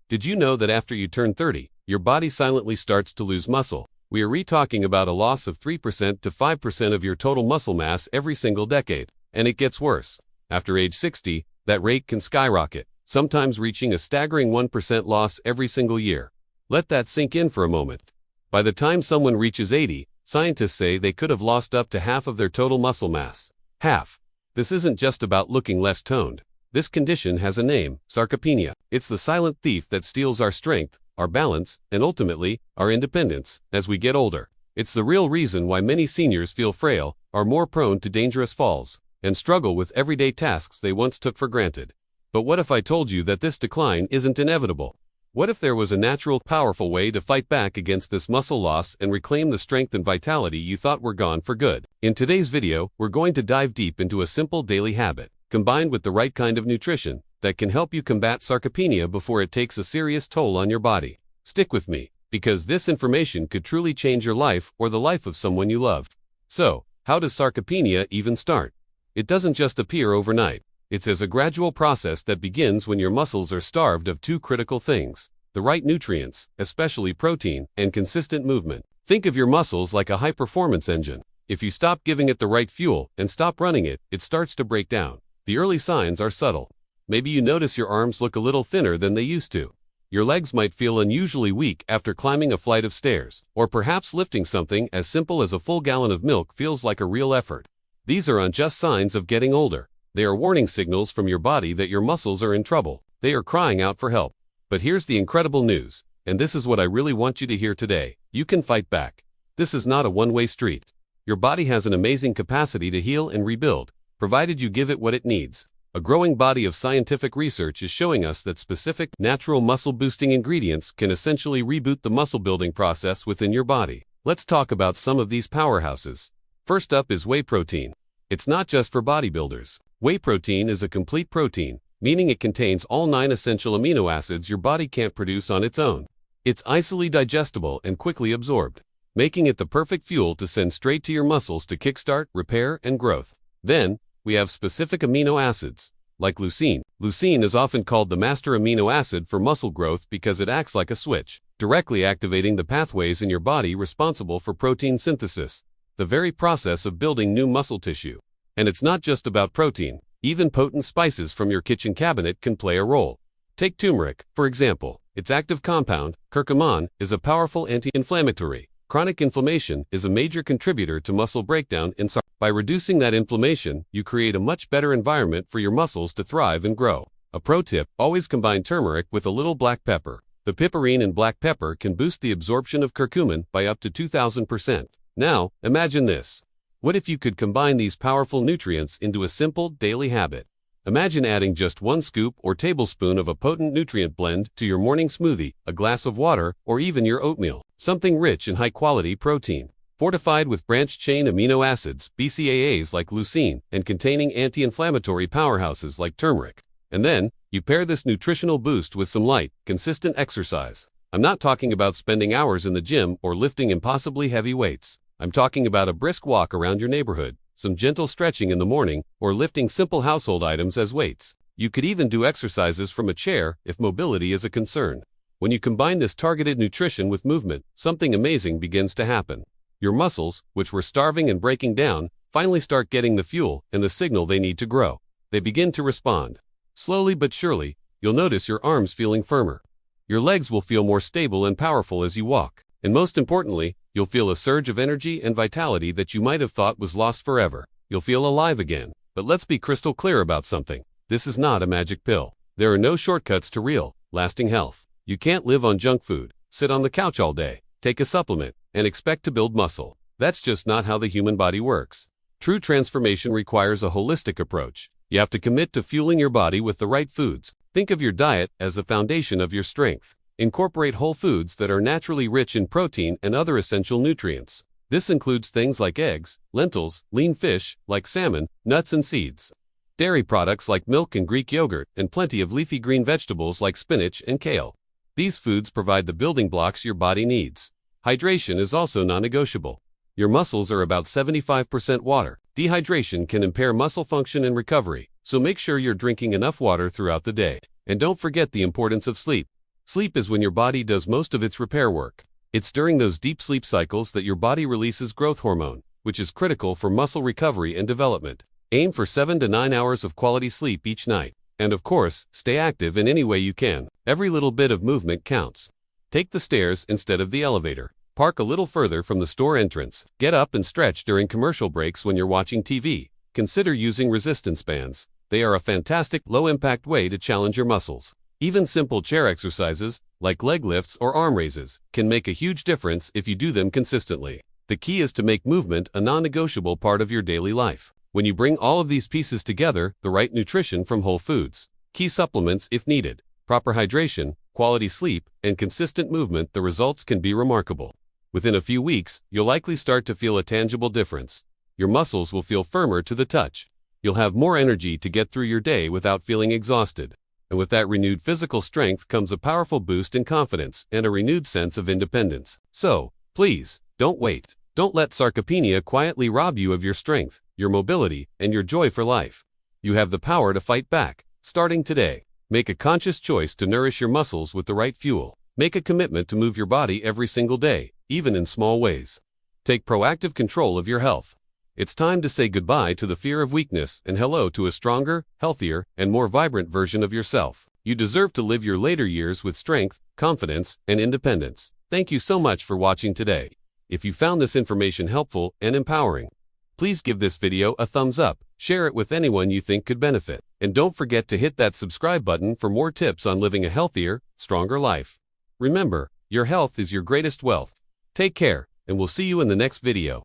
Did you know that after you turn 30, your body silently starts to lose muscle? We are talking about a loss of 3% to 5% of your total muscle mass every single decade. And it gets worse. After age 60, that rate can skyrocket, sometimes reaching a staggering 1% loss every single year. Let that sink in for a moment. By the time someone reaches 80, scientists say they could have lost up to half of their total muscle mass. Half. This isn't just about looking less toned. This condition has a name, sarcopenia. It's the silent thief that steals our strength, our balance, and ultimately, our independence, as we get older. It's the real reason why many seniors feel frail, are more prone to dangerous falls, and struggle with everyday tasks they once took for granted. But what if I told you that this decline isn't inevitable? What if there was a natural, powerful way to fight back against this muscle loss and reclaim the strength and vitality you thought were gone for good? In today's video, we're going to dive deep into a simple daily habit, combined with the right kind of nutrition, that can help you combat sarcopenia before it takes a serious toll on your body. Stick with me, because this information could truly change your life or the life of someone you loved. So, how does sarcopenia even start? It doesn't just appear overnight. It's a gradual process that begins when your muscles are starved of two critical things: the right nutrients, especially protein, and consistent movement. Think of your muscles like a high-performance engine. If you stop giving it the right fuel and stop running it, it starts to break down. The early signs are subtle. Maybe you notice your arms look a little thinner than they used to. Your legs might feel unusually weak after climbing a flight of stairs, or perhaps lifting something as simple as a full gallon of milk feels like a real effort. These aren't just signs of getting older. They are warning signals from your body that your muscles are in trouble. They are crying out for help. But here's the incredible news, and this is what I really want you to hear today. You can fight back. This is not a one-way street. Your body has an amazing capacity to heal and rebuild, provided you give it what it needs. A growing body of scientific research is showing us that specific, natural muscle-boosting ingredients can essentially reboot the muscle-building process within your body. Let's talk about some of these powerhouses. First up is whey protein. It's not just for bodybuilders. Whey protein is a complete protein, meaning it contains all 9 essential amino acids your body can't produce on its own. It's easily digestible and quickly absorbed, making it the perfect fuel to send straight to your muscles to kickstart, repair, and growth. Then, we have specific amino acids, like leucine. Leucine is often called the master amino acid for muscle growth because it acts like a switch, directly activating the pathways in your body responsible for protein synthesis, the very process of building new muscle tissue. And it's not just about protein. Even potent spices from your kitchen cabinet can play a role. Take turmeric, for example. Its active compound, curcumin, is a powerful anti-inflammatory. Chronic inflammation is a major contributor to muscle breakdown in sarcopenia. By reducing that inflammation, you create a much better environment for your muscles to thrive and grow. A pro tip: always combine turmeric with a little black pepper. The piperine in black pepper can boost the absorption of curcumin by up to 2,000%. Now, imagine this. What if you could combine these powerful nutrients into a simple, daily habit? Imagine adding just 1 scoop or tablespoon of a potent nutrient blend to your morning smoothie, a glass of water, or even your oatmeal. Something rich in high-quality protein, fortified with branched-chain amino acids, BCAAs like leucine, and containing anti-inflammatory powerhouses like turmeric. And then, you pair this nutritional boost with some light, consistent exercise. I'm not talking about spending hours in the gym or lifting impossibly heavy weights. I'm talking about a brisk walk around your neighborhood, some gentle stretching in the morning, or lifting simple household items as weights. You could even do exercises from a chair if mobility is a concern. When you combine this targeted nutrition with movement, something amazing begins to happen. Your muscles, which were starving and breaking down, finally start getting the fuel and the signal they need to grow. They begin to respond. Slowly but surely, you'll notice your arms feeling firmer. Your legs will feel more stable and powerful as you walk. And most importantly, you'll feel a surge of energy and vitality that you might have thought was lost forever. You'll feel alive again. But let's be crystal clear about something. This is not a magic pill. There are no shortcuts to real, lasting health. You can't live on junk food, sit on the couch all day, take a supplement, and expect to build muscle. That's just not how the human body works. True transformation requires a holistic approach. You have to commit to fueling your body with the right foods. Think of your diet as the foundation of your strength. Incorporate whole foods that are naturally rich in protein and other essential nutrients. This includes things like eggs, lentils, lean fish, like salmon, nuts and seeds, dairy products like milk and Greek yogurt, and plenty of leafy green vegetables like spinach and kale. These foods provide the building blocks your body needs. Hydration is also non-negotiable. Your muscles are about 75% water. Dehydration can impair muscle function and recovery, so make sure you're drinking enough water throughout the day. And don't forget the importance of sleep. Sleep is when your body does most of its repair work. It's during those deep sleep cycles that your body releases growth hormone, which is critical for muscle recovery and development. Aim for 7 to 9 hours of quality sleep each night. And of course, stay active in any way you can. Every little bit of movement counts. Take the stairs instead of the elevator. Park a little further from the store entrance. Get up and stretch during commercial breaks when you're watching TV. Consider using resistance bands. They are a fantastic, low-impact way to challenge your muscles. Even simple chair exercises, like leg lifts or arm raises, can make a huge difference if you do them consistently. The key is to make movement a non-negotiable part of your daily life. When you bring all of these pieces together, the right nutrition from whole foods, key supplements if needed, proper hydration, quality sleep, and consistent movement, the results can be remarkable. Within a few weeks, you'll likely start to feel a tangible difference. Your muscles will feel firmer to the touch. You'll have more energy to get through your day without feeling exhausted. And with that renewed physical strength comes a powerful boost in confidence and a renewed sense of independence. So, please, don't wait. Don't let sarcopenia quietly rob you of your strength, your mobility, and your joy for life. You have the power to fight back, starting today. Make a conscious choice to nourish your muscles with the right fuel. Make a commitment to move your body every single day, even in small ways. Take proactive control of your health. It's time to say goodbye to the fear of weakness and hello to a stronger, healthier, and more vibrant version of yourself. You deserve to live your later years with strength, confidence, and independence. Thank you so much for watching today. If you found this information helpful and empowering, please give this video a thumbs up, share it with anyone you think could benefit, and don't forget to hit that subscribe button for more tips on living a healthier, stronger life. Remember, your health is your greatest wealth. Take care, and we'll see you in the next video.